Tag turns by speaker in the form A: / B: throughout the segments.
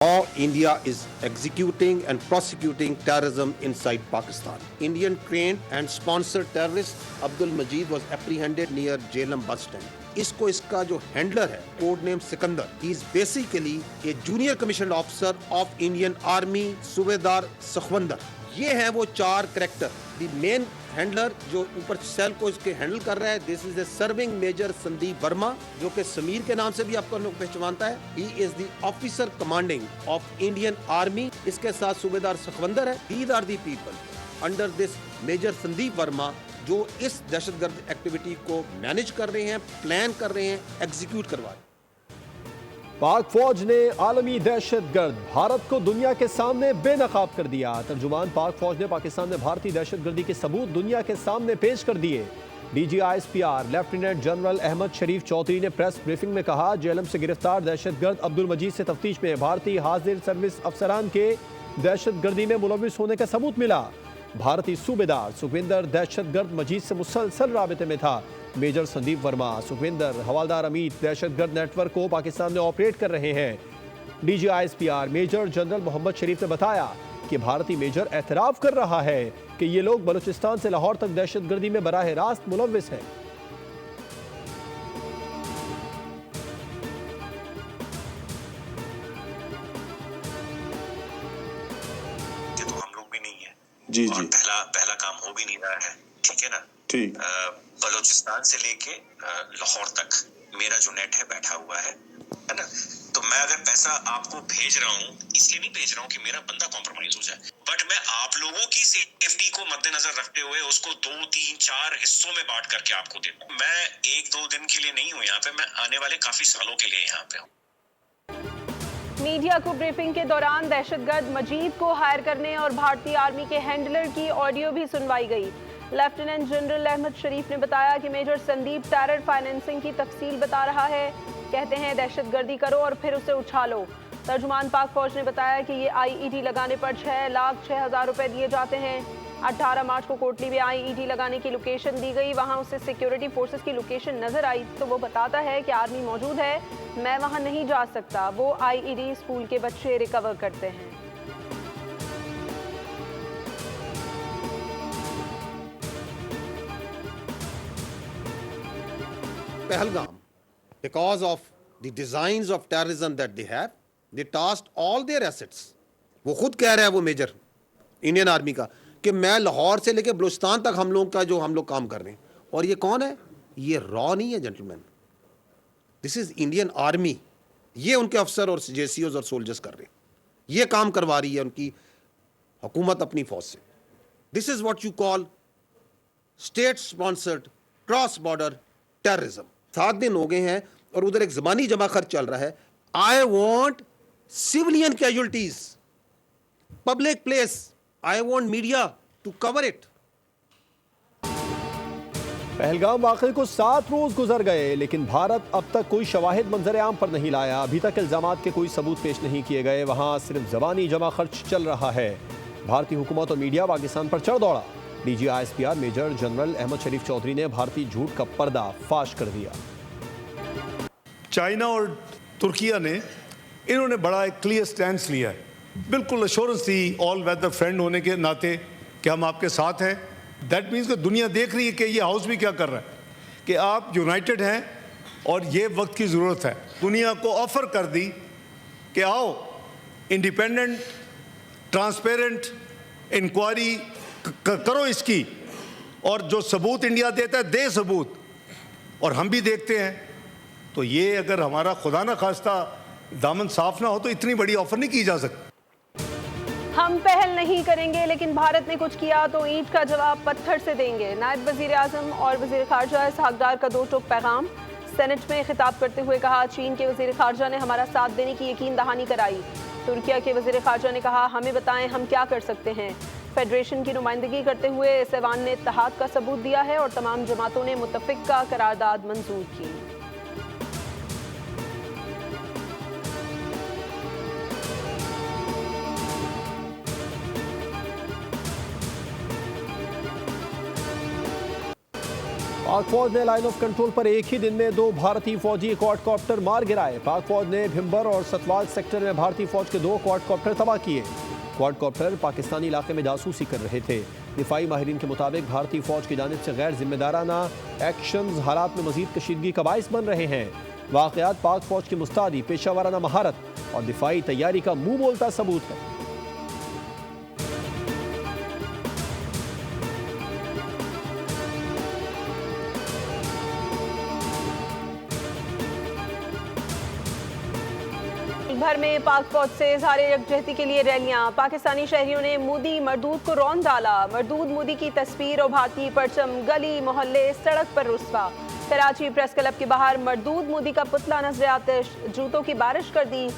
A: How India is executing and prosecuting terrorism inside Pakistan. Indian trained and sponsored terrorist Abdul Majid was apprehended near Jhelum bus stand. इसको इसका जो handler है code name Sikandar, he is basically A junior commission officer of Indian army सूबेदार सखवंदर। ये है वो चार character. The main handler जो ऊपर सेल को इसके हैंडल कर रहा है, this is a serving major Sandeep Verma, जो कि समीर के नाम से भी आपको लोग पहचानता है। He is the officer commanding of Indian army. इसके साथ सूबेदार सखवंदर है। These are the people under this major Sandeep Verma जो इस दहशतगर्द एक्टिविटी को मैनेज कर रहे हैं, प्लान कर रहे हैं, एग्जीक्यूट करवा रहे हैं।
B: पाक फौज ने आलमी दहशतगर्द भारत को दुनिया के सामने बेनकाब कर दिया। तर्जुमान पाक फौज ने पाकिस्तान में भारतीय दहशतगर्दी के सबूत दुनिया के सामने पेश कर दिए। DGISPR लेफ्टिनेंट जनरल अहमद शरीफ चौधरी ने प्रेस ब्रीफिंग में कहा, जेलम से गिरफ्तार दहशतगर्द अब्दुल मजीद से तफ्तीश में भारतीय हाजिर सर्विस अफसरान के दहशतगर्दी में मुलविस होने का सबूत मिला। भारतीय सूबेदार सुखविंदर दहशतगर्द मजीद से मुसलसल राबिते में था। मेजर संदीप वर्मा, सुखविंदर, हवालदार अमीत दहशतगर्द नेटवर्क को पाकिस्तान में ऑपरेट कर रहे हैं। DGISPR मेजर जनरल मोहम्मद शरीफ ने बताया कि भारतीय मेजर एतराफ़ कर रहा है कि ये लोग बलूचिस्तान से लाहौर तक दहशतगर्दी में बराह रास्त मुलविस हैं।
C: जी जी, पहला काम हो भी नहीं रहा है, ठीक है ना। ठीक, बलूचिस्तान से लेके लाहौर तक मेरा जो नेट है बैठा हुआ है ना। तो मैं अगर पैसा आपको भेज रहा हूँ, इसलिए नहीं भेज रहा हूँ कि मेरा बंदा कॉम्प्रोमाइज हो जाए, बट मैं आप लोगों की सेफ्टी को मद्देनजर रखते हुए उसको 2, 3, 4 हिस्सों में बांट करके आपको देता हूँ। मैं 1-2 दिन के लिए नहीं हूँ यहाँ पे, मैं आने वाले काफी सालों के लिए यहाँ पे हूँ।
D: मीडिया को ब्रीफिंग के दौरान दहशतगर्द मजीद को हायर करने और भारतीय आर्मी के हैंडलर की ऑडियो भी सुनवाई गई। लेफ्टिनेंट जनरल अहमद शरीफ ने बताया कि मेजर संदीप टेरर फाइनेंसिंग की तफसील बता रहा है। कहते हैं दहशतगर्दी करो और फिर उसे उछालो। तर्जुमान पाक फौज ने बताया कि ये IED लगाने पर 6,06,000 रुपए दिए जाते हैं। 18 मार्च को कोटली में IED लगाने की लोकेशन दी गई। वहां उसे सिक्योरिटी फोर्सेस की लोकेशन नजर आई तो वो बताता है कि आर्मी मौजूद है, मैं वहां नहीं जा सकता। वो IED स्कूल के बच्चे रिकवर करते हैं।
A: Pahalgam, because of the designs of terrorism that they have, they tossed all their assets. वो खुद कह रहा है, वो मेजर इंडियन आर्मी का, कि मैं लाहौर से लेकर बलूचिस्तान तक हम लोग काम कर रहे हैं। और ये कौन है? ये रॉ नहीं है gentleman, this is Indian army. ये उनके अफसर और JCOs और सोल्जर्स कर रहे हैं, ये काम करवा रही है उनकी हुकूमत अपनी फौज से। This is what you call state sponsored cross border terrorism. 7 दिन हो गए हैं और उधर एक ज़बानी जमा खर्च चल रहा है। I want civilian casualties, public place, I want media to cover it.
B: Pahalgam वाक़े को 7 रोज गुजर गए, लेकिन भारत अब तक कोई शवाहिद मंजर आम पर नहीं लाया। अभी तक इल्जामात के कोई सबूत पेश नहीं किए गए। वहाँ सिर्फ ज़बानी जमा खर्च चल रहा है। भारतीय हुकूमत और मीडिया पाकिस्तान पर चढ़ दौड़ा। DGISPR मेजर जनरल अहमद शरीफ चौधरी ने भारतीय झूठ का पर्दा फाश कर दिया।
E: चाइना और तुर्किया ने इन्होंने बड़ा एक क्लियर स्टैंड लिया है, बिल्कुल अश्योरेंस थी ऑल वेदर फ्रेंड होने के नाते कि हम आपके साथ हैं। दैट मीन्स कि दुनिया देख रही है कि ये हाउस भी क्या कर रहा है, कि आप यूनाइटेड हैं और ये वक्त की ज़रूरत है। दुनिया को ऑफर कर दी कि आओ इंडिपेंडेंट ट्रांसपेरेंट इंक्वायरी करो इसकी, और जो सबूत इंडिया देता है दे सबूत, और हम भी देखते हैं। तो ये अगर हमारा खुदा न खास्ता दामन साफ ना हो तो इतनी बड़ी ऑफर नहीं की जा सकती।
D: हम पहल नहीं करेंगे, लेकिन भारत ने कुछ किया तो ईंट का जवाब पत्थर से देंगे। नायब वजीर आजम और वजीर खारजा इसहाक डार का 2 टोक पैगाम। सेनेट में खिताब करते हुए कहा, चीन के वजीर खारजा ने हमारा साथ देने की यकीन दहानी कराई। तुर्किया के वजीर खारजा ने कहा, हमें बताएं हम क्या कर सकते हैं। फेडरेशन की नुमाइंदगी करते हुए इस ऐवान ने इत्तेहाद का सबूत दिया है और तमाम जमातों ने मुत्तफिका करारदाद मंजूर की।
B: पाक फौज ने लाइन ऑफ कंट्रोल पर एक ही दिन में 2 भारतीय फौजी क्वाडकॉप्टर मार गिराए। पाक फौज ने भिम्बर और सतवाल सेक्टर में भारतीय फौज के 2 क्वाडकॉप्टर तबाह किए। क्वाडकॉप्टर पाकिस्तानी इलाके में जासूसी कर रहे थे। दिफाई माहिरीन के मुताबिक भारतीय फौज की जानिब से गैर जिम्मेदाराना एक्शंस हालात में मजीद कशीदगी का बाइस बन रहे हैं। वाक़यात पाक फौज की मुस्तैदी, पेशावराना महारत और दिफाई तैयारी का मुंह बोलता सबूत है।
D: भर में पाक फौज से इज़हार यकजहती के लिए रैलियां। पाकिस्तानी शहरियों ने मोदी मरदूद को रौंद डाला। मरदूद मोदी की तस्वीर और भारतीय परचम गली मोहल्ले सड़क पर रुस्वा। कराची प्रेस क्लब के बाहर मरदूद मोदी का पुतला नजर आतिश, जूतों की बारिश कर दी।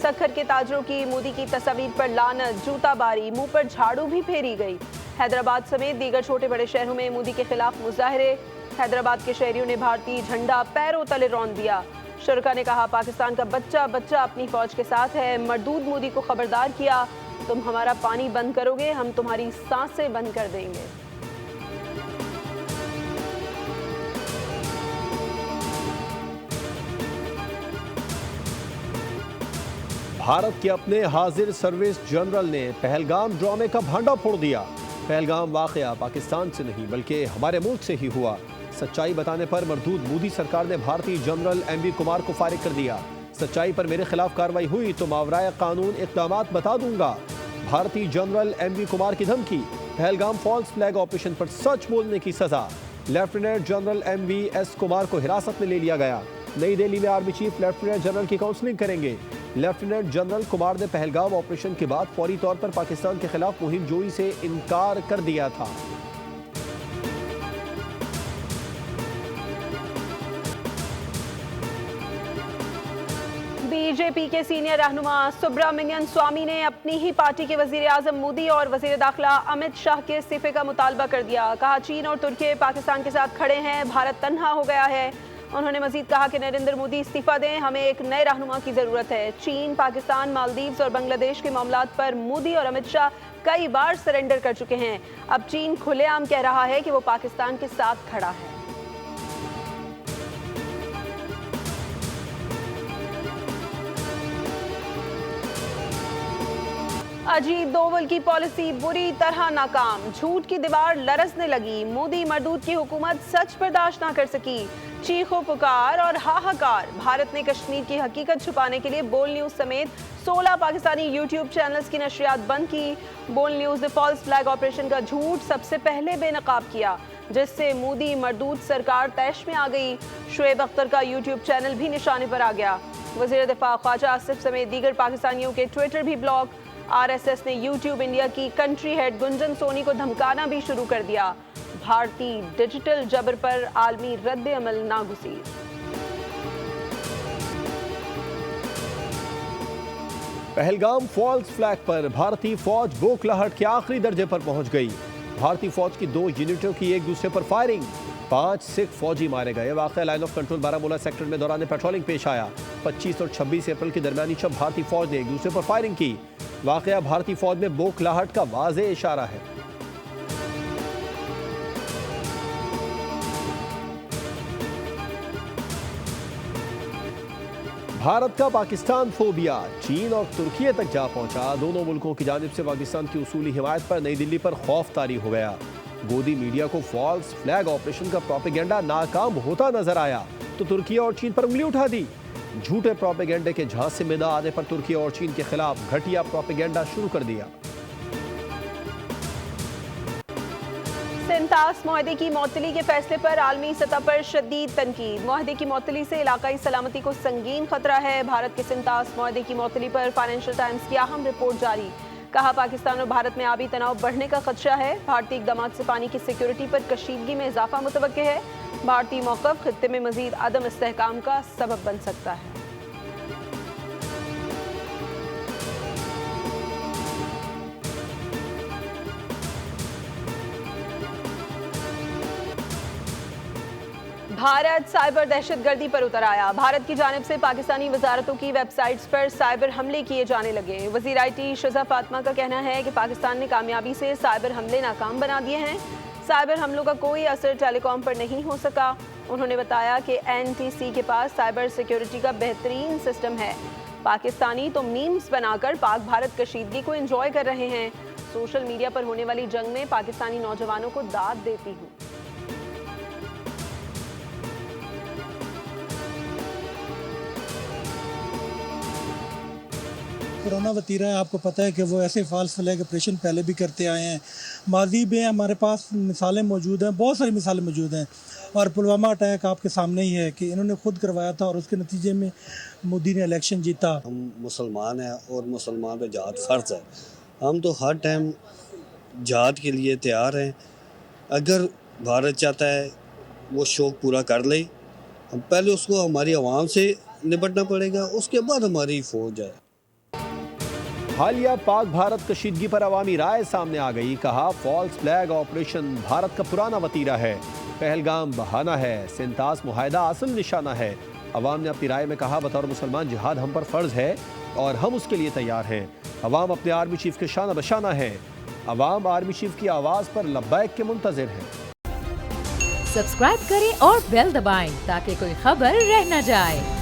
D: सखर के ताजरों की मोदी की तस्वीर पर लानत, जूता बारी, मुंह पर झाड़ू भी फेरी गई। हैदराबाद समेत दीगर छोटे बड़े शहरों में मोदी के खिलाफ मुजाहरे। हैदराबाद के शहरियों ने भारतीय झंडा पैरों तले रौंद दिया। शुरका ने कहा, पाकिस्तान का बच्चा बच्चा अपनी फौज के साथ है। मरदूद मोदी को खबरदार किया, तुम हमारा पानी बंद करोगे, हम तुम्हारी सांसें बंद कर देंगे।
B: भारत के अपने हाजिर सर्विस जनरल ने पहलगाम ड्रामे का भांडा फोड़ दिया। पहलगाम वाकया पाकिस्तान से नहीं बल्कि हमारे मुल्क से ही हुआ। सच्चाई बताने पर मरदूद मोदी सरकार ने भारतीय जनरल MV कुमार को फारिग कर दिया। सच्चाई पर मेरे खिलाफ कार्रवाई हुई तो मावराए कानून इक़दामात बता दूंगा। भारतीय जनरल MV कुमार की धमकी, पहलगाम फॉल्स फ्लैग ऑपरेशन पर सच बोलने की सजा। लेफ्टिनेंट जनरल MVS कुमार को हिरासत में ले लिया गया। नई दिल्ली में आर्मी चीफ लेफ्टिनेंट जनरल की काउंसलिंग करेंगे। लेफ्टिनेंट जनरल कुमार ने पहलगाम ऑपरेशन के बाद फौरी तौर पर पाकिस्तान के खिलाफ मुहिम जोई से इनकार कर दिया था।
D: बीजेपी के सीनियर रहनुमा सुब्रमण्यन स्वामी ने अपनी ही पार्टी के वजीर आजम मोदी और वजीर दाखिला अमित शाह के इस्तीफे का मुतालबा कर दिया। कहा, चीन और तुर्की पाकिस्तान के साथ खड़े हैं, भारत तन्हा हो गया है। उन्होंने मजीद कहा कि नरेंद्र मोदी इस्तीफा दें, हमें एक नए रहनुमा की जरूरत है। चीन, पाकिस्तान, मालदीव्स और बांग्लादेश के मामलात पर मोदी और अमित शाह कई बार सरेंडर कर चुके हैं। अब चीन खुलेआम कह रहा है कि वो पाकिस्तान के साथ खड़ा है। अजीत दोवल की पॉलिसी बुरी तरह नाकाम, झूठ की दीवार लरसने लगी। मोदी मरदूद की हुकूमत सच बर्दाश्त न कर सकी। चीखो पुकार और हाहाकार। भारत ने कश्मीर की हकीकत छुपाने के लिए बोल न्यूज समेत 16 पाकिस्तानी यूट्यूब चैनल्स की नशरियात बंद की। बोल न्यूज ने फॉल्स फ्लैग ऑपरेशन का झूठ सबसे पहले बेनकाब किया, जिससे मोदी मरदूद सरकार तैश में आ गई। शुएब अख्तर का यूट्यूब चैनल भी निशाने पर आ गया। वजीर दिफा ख्वाजा आसिफ समेत दीगर पाकिस्तानियों के ट्विटर भी ब्लॉक। RSS ने यूट्यूब इंडिया की कंट्री हेड गुंजन सोनी को धमकाना भी शुरू कर दिया। भारतीय डिजिटल जबर पर आलमी रद्द अमल नागुज़ीर।
B: पहलगाम फॉल्स फ्लैग पर भारतीय फौज बौखलाहट के आखिरी दर्जे पर पहुंच गई। भारतीय फौज की 2 यूनिटों की एक दूसरे पर फायरिंग। 5 सिख फौजी मारे गए। वाक़या line of control Baramulla sector में दौरान पेट्रोलिंग पेश आया। 25 और 26 अप्रैल के दरमियानी शब भारतीय फौज ने एक दूसरे पर फायरिंग की। वाक़या भारतीय फौज में बौखलाहट का वाज़े इशारा है। भारत का पाकिस्तान फोबिया चीन और तुर्की तक जा पहुंचा। दोनों मुल्कों की जानिब से पाकिस्तान की उसूली हिमायत पर नई दिल्ली पर खौफ तारी हो गया। गोदी मीडिया को फॉल्स फ्लैग ऑपरेशन का प्रोपेगेंडा नाकाम होता नजर आया तो तुर्की और चीन पर उंगली उठा दी। झूठे प्रोपेगेंडे के झांसे में न आने पर तुर्की और चीन के खिलाफ घटिया प्रोपेगेंडा शुरू कर दिया।
D: सिंतास मुआहदे की मअतली के फैसले पर आलमी सतह पर शदीद तनकीद। मुआहदे की मअतली से इलाकाई सलामती को संगीन खतरा है। भारत के सिंतास मुआहदे की मअतली पर फाइनेंशियल टाइम्स की अहम रिपोर्ट जारी। कहा, पाकिस्तान और भारत में आबी तनाव बढ़ने का खदशा है। भारतीय इक़दाम से पानी की सिक्योरिटी पर कशीदगी में इजाफा मुतवक्के है। भारतीय मौक़िफ़ खित्ते में मज़ीद अदम इस्तेहकाम का सबब बन सकता है। भारत साइबर दहशतगर्दी पर उतर आया। भारत की जानिब से पाकिस्तानी वजारतों की वेबसाइट्स पर साइबर हमले किए जाने लगे। वज़ीर IT शज़ा फातिमा का कहना है कि पाकिस्तान ने कामयाबी से साइबर हमले नाकाम बना दिए हैं। साइबर हमलों का कोई असर टेलीकॉम पर नहीं हो सका। उन्होंने बताया कि NTC के पास साइबर सिक्योरिटी का बेहतरीन सिस्टम है। पाकिस्तानी तो मीम्स बनाकर पाक भारत कशीदगी को एंजॉय कर रहे हैं। सोशल मीडिया पर होने वाली जंग में पाकिस्तानी नौजवानों को दाद देती हूँ।
F: पुराना वतीरा है, आपको पता है कि वो ऐसे फॉल्स फ्लैग ऑपरेशन पहले भी करते आए हैं। माजी में हमारे पास मिसालें मौजूद हैं, बहुत सारी मिसालें मौजूद हैं। और पुलवामा अटैक आपके सामने ही है कि इन्होंने खुद करवाया था और उसके नतीजे में मोदी ने इलेक्शन जीता।
G: हम मुसलमान हैं और मुसलमान पे जहाद फ़र्ज़ है। हम तो हर टाइम जहाद के लिए तैयार हैं। अगर भारत चाहता है वो शौक़ पूरा कर ले, हम पहले उसको हमारी आवाम से निपटना पड़ेगा, उसके बाद हमारी फ़ौज है।
B: हालिया पाक भारत कशीदगी पर अवामी राय सामने आ गई। कहा फॉल्स फ्लैग ऑपरेशन भारत का पुराना वतीरा है, पहलगाम बहाना है, सिंतास मुआहदा असल निशाना है। अवाम ने अपनी राय में कहा बतौर मुसलमान जिहाद हम पर फ़र्ज है और हम उसके लिए तैयार हैं। अवाम अपने आर्मी चीफ के शाना बशाना है। अवाम आर्मी चीफ की आवाज़ पर लब्बैक के मुंतज़िर हैं।
H: सब्सक्राइब करें और बेल दबाएं ताकि कोई खबर रह न जाए।